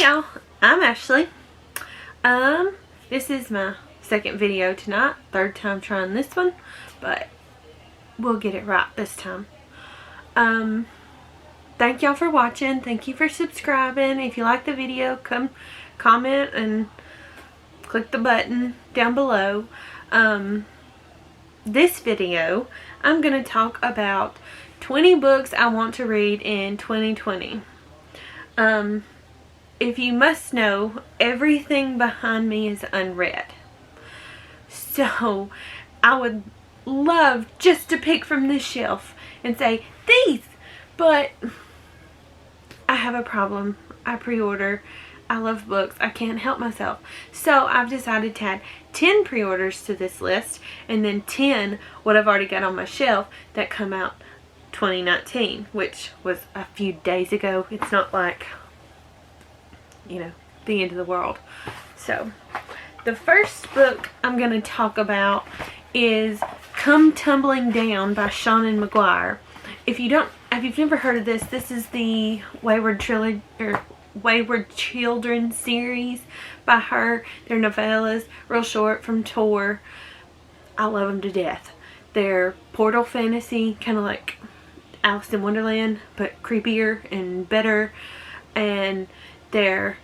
y'all, I'm Ashley. This is my second video tonight, third time trying this one, but we'll get it right this time. Thank y'all for watching. Thank you for subscribing. If you like the video, come comment and click the button down below. This video, I'm going to talk about 20 books I want to read in 2020. If you must know, everything behind me is unread. So, I would love just to pick from this shelf and say, these! But, I have a problem. I pre-order. I love books. I can't help myself. So, I've decided to add 10 pre-orders to this list, and then 10 what I've already got on my shelf that come out 2019, which was a few days ago. It's not like, you know, the end of the world. So, the first book I'm going to talk about is Come Tumbling Down by Seanan McGuire. If you've never heard of this, this is the Wayward Children series by her. They're novellas, real short, from Tor. I love them to death. They're portal fantasy, kind of like Alice in Wonderland, but creepier and better. And they're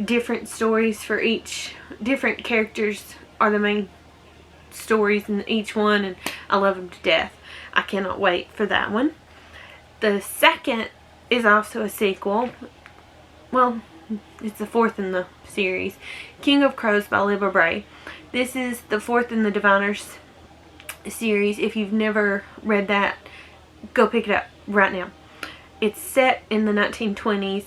different stories for each. Different characters are the main stories in each one, and I love them to death. I cannot wait for that one. The second is also a sequel. Well, it's the fourth in the series. King of Crows by Libba Bray. This is the fourth in the Diviners series. If you've never read that, go pick it up right now. It's set in the 1920s.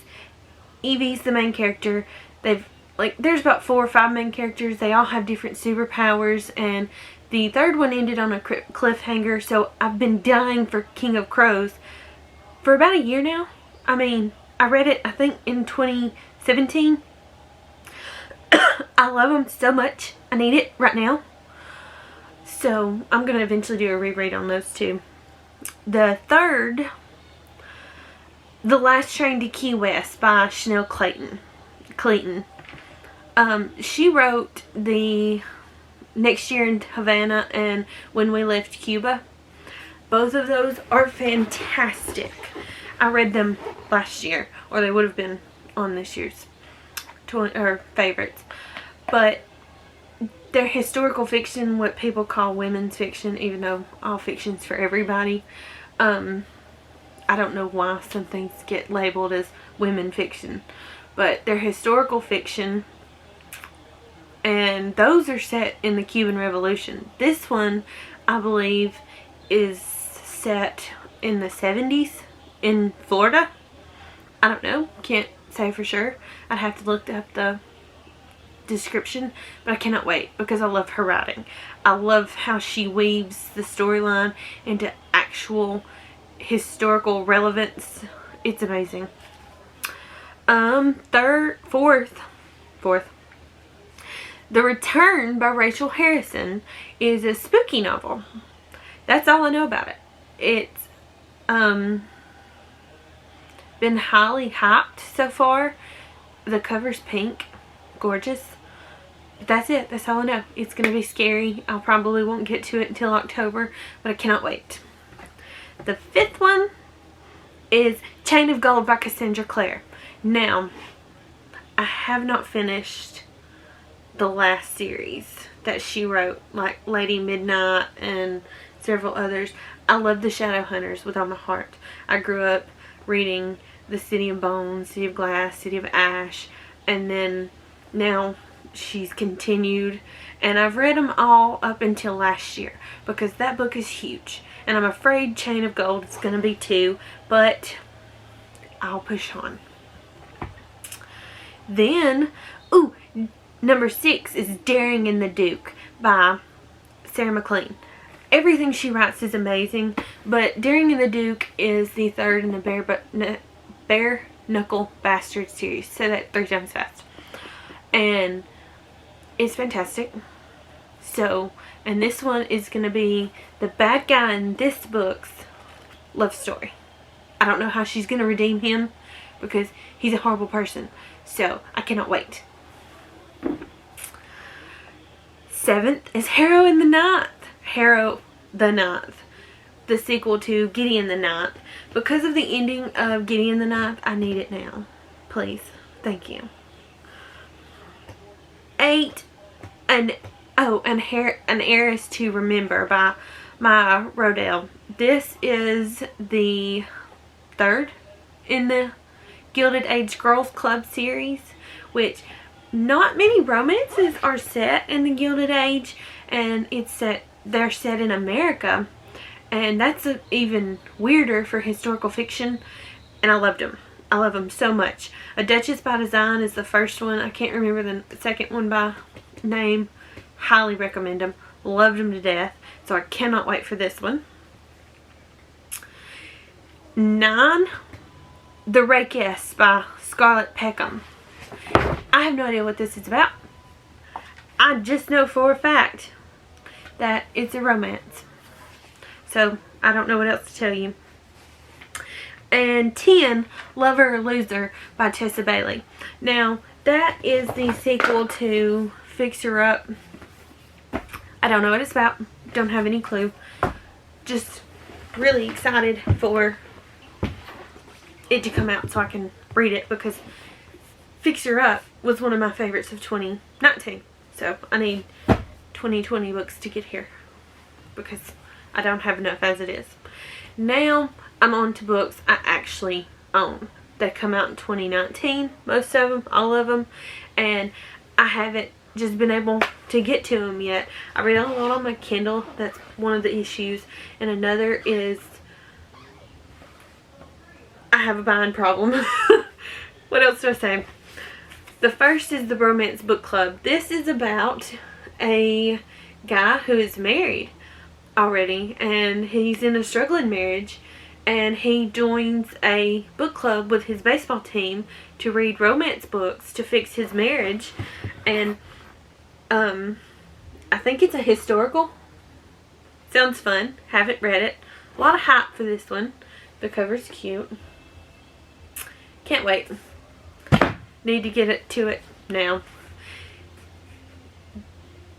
Evie's the main character. There's about 4 or 5 main characters. They all have different superpowers, and the third one ended on a cliffhanger, so I've been dying for King of Crows for about a year now. I mean, I read it, I think, in 2017. I love them so much. I need it right now. So, I'm going to eventually do a reread on those two. The third, The Last Train to Key West by Chanel Clayton. She wrote the Next Year in Havana and When We Left Cuba. Both of those are fantastic. I read them last year, or they would have been on this year's favorites. But they're historical fiction, what people call women's fiction, even though all fiction's for everybody. I don't know why some things get labeled as women fiction, but they're historical fiction, and those are set in the Cuban Revolution. This one, I believe, is set in the 70s in Florida. I don't know, can't say for sure. I'd have to look up the description, but I cannot wait because I love her writing. I love how she weaves the storyline into actual historical relevance. It's amazing. Fourth, The Return by Rachel Harrison is a spooky novel. That's all I know about it. It's been highly hyped so far. The cover's pink, gorgeous. But that's it. That's all I know. It's gonna be scary. I probably won't get to it until October, but I cannot wait. The fifth one is Chain of Gold by Cassandra Clare. Now, I have not finished the last series that she wrote, like Lady Midnight and several others. I love the Shadowhunters with all my heart. I grew up reading The City of Bones, City of Glass, City of Ash, and then now she's continued, and I've read them all up until last year because that book is huge, and I'm afraid Chain of Gold is going to be too, but I'll push on. Then, number 6 is Daring in the Duke by Sarah MacLean. Everything she writes is amazing, but Daring in the Duke is the third in the Bare Knuckle Bastard series. Say that 3 times fast. And it's fantastic. So, and this one is going to be the bad guy in this book's love story. I don't know how she's going to redeem him because he's a horrible person. So I cannot wait. 7th is Harrow in the Ninth. Harrow the Ninth. The sequel to Gideon the Ninth. Because of the ending of Gideon the Ninth, I need it now. Please. Thank you. 8. An Heiress to Remember by Maya Rodell. This is the 3rd in the Gilded Age Girls Club series, which not many romances are set in the Gilded Age, and they're set in America, and that's even weirder for historical fiction, and I loved them. I love them so much. A Duchess by Design is the first one. I can't remember the second one by name. Highly recommend them. Loved them to death. So I cannot wait for this one. 9. The Rakess by Scarlett Peckham. I have no idea what this is about. I just know for a fact that it's a romance. So I don't know what else to tell you. And 10, Lover or Loser by Tessa Bailey. Now, that is the sequel to Fixer Up. I don't know what it's about. Don't have any clue. Just really excited for it to come out so I can read it, because Fixer Up was one of my favorites of 2019. So I need 2020 books to get here because I don't have enough as it is. Now I'm on to books I actually own. They come out in 2019, most of them, all of them, and I haven't just been able to get to them yet. I read a lot on my Kindle. That's one of the issues, and another is I have a buying problem. What else do I say? The first is the Romance Book Club. This is about a guy who is married already, and he's in a struggling marriage, and he joins a book club with his baseball team to read romance books to fix his marriage. And I think it's a historical. Sounds fun. Haven't read it. A lot of hype for this one. The cover's cute. Can't wait. Need to get to it now.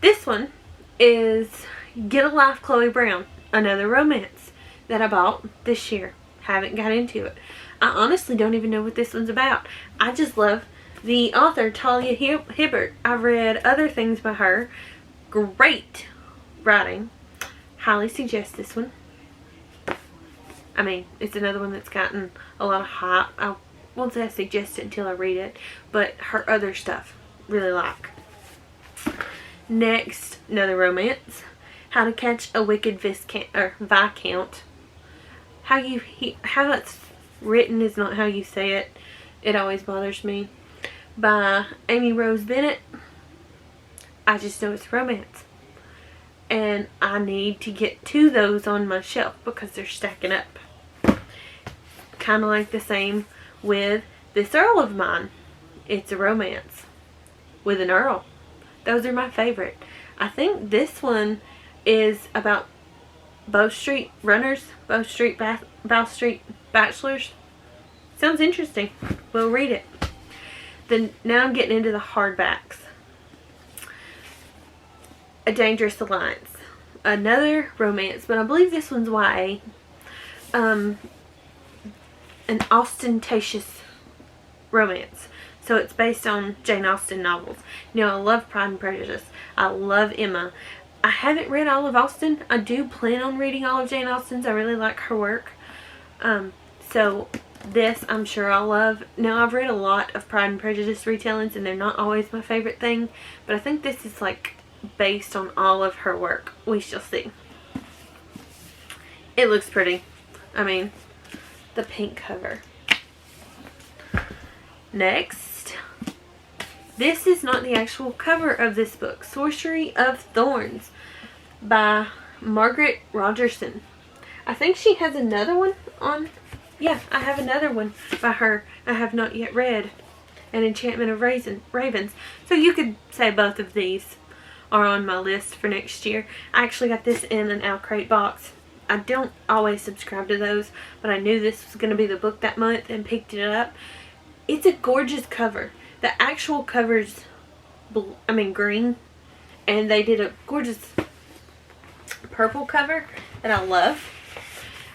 This one is Get a Life, Chloe Brown. Another romance that I bought this year. Haven't got into it. I honestly don't even know what this one's about. I just love the author, Talia Hibbert. I've read other things by her. Great writing. Highly suggest this one. I mean, it's another one that's gotten a lot of hype. I won't say I suggest it until I read it, but her other stuff, really like. Next, another romance. How to Catch a Wicked Viscount. How it's written is not how you say it. It always bothers me. By Amy Rose Bennett. I just know it's romance. And I need to get to those on my shelf because they're stacking up. Kind of like the same with this Earl of mine. It's a romance with an Earl. Those are my favorite. I think this one is about Bow Street runners, Bow Street bachelors. Sounds interesting. We'll read it. Then now I'm getting into the hardbacks. A Dangerous Alliance. Another romance, but I believe this one's YA. An ostentatious romance. So it's based on Jane Austen novels. Now, I love Pride and Prejudice. I love Emma. I haven't read all of Austen. I do plan on reading all of Jane Austen's. I really like her work. So this I'm sure I'll love. Now, I've read a lot of Pride and Prejudice retellings, and they're not always my favorite thing. But I think this is like based on all of her work. We shall see. It looks pretty. I mean, the pink cover. Next, this is not the actual cover of this book. Sorcery of Thorns by Margaret Rogerson. I think she has another one on. Yeah, I have another one by her I have not yet read. An Enchantment of Ravens. So you could say both of these are on my list for next year. I actually got this in an Owlcrate box. I don't always subscribe to those, but I knew this was going to be the book that month and picked it up. It's a gorgeous cover. The actual cover's green, and they did a gorgeous purple cover that I love.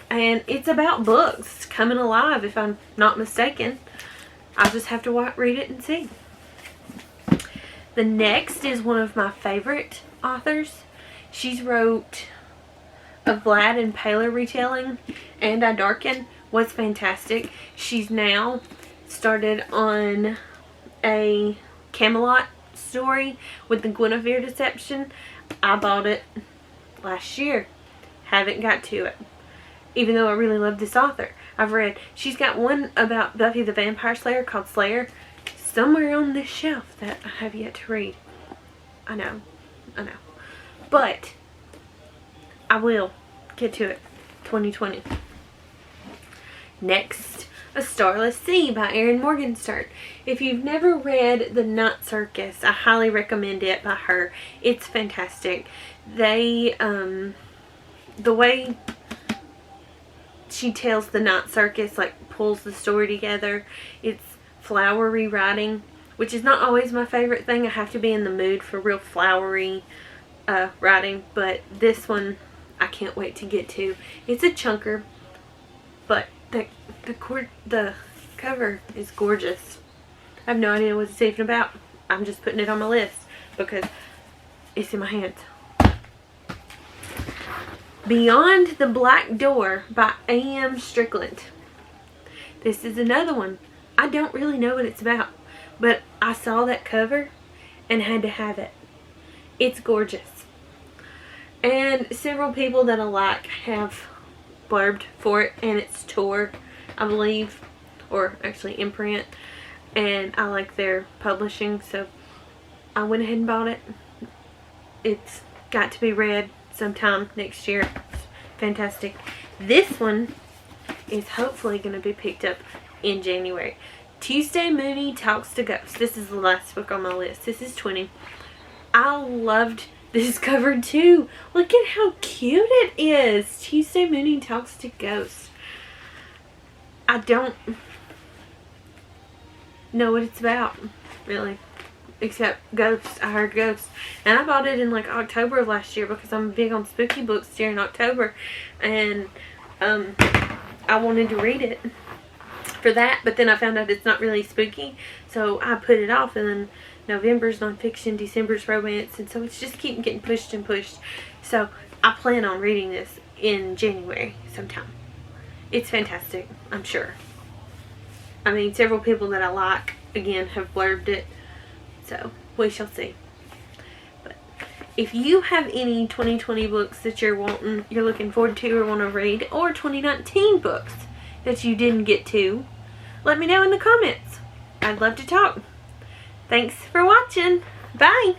And it's about books coming alive, if I'm not mistaken. I'll just have to read it and see. The next is one of my favorite authors. She's wrote A Vlad and Paler retelling, and I Darken was fantastic. She's now started on a Camelot story with the Guinevere deception. I bought it last year. Haven't got to it. Even though I really love this author. She's got one about Buffy the Vampire Slayer called Slayer somewhere on this shelf that I have yet to read. I know. But I will get to it. 2020. Next, A Starless Sea by Erin Morgenstern. If you've never read The Night Circus, I highly recommend it by her. It's fantastic. The way she tells the Night Circus, like pulls the story together, it's flowery writing, which is not always my favorite thing. I have to be in the mood for real flowery writing, but this one I can't wait to get to. It's a chunker, but the cover is gorgeous. I have no idea what it's even about. I'm just putting it on my list because it's in my hands. Beyond the Black Door by A.M. Strickland. This is another one. I don't really know what it's about, but I saw that cover and had to have it. It's gorgeous. And several people that I like have blurbed for it, and it's Tor, I believe, or actually Imprint, and I like their publishing, so I went ahead and bought it. It's got to be read sometime next year. It's fantastic. This one is hopefully going to be picked up in January. Tuesday Mooney Talks to Ghosts. This is the last book on my list. This is 20. I loved this cover too. Look at how cute it is. Tuesday Mooney Talks to Ghosts. I don't know what it's about, really, except ghosts. I heard ghosts, and I bought it in like October of last year because I'm big on spooky books during October, and I wanted to read it for that, but then I found out it's not really spooky, so I put it off, and then November's nonfiction, December's romance, and so it's just keep getting pushed and pushed. So I plan on reading this in January sometime. It's fantastic, I'm sure. I mean, several people that I like, again, have blurbed it, so we shall see. But if you have any 2020 books that you're looking forward to or want to read, or 2019 books that you didn't get to, let me know in the comments. I'd love to talk. Thanks for watching. Bye.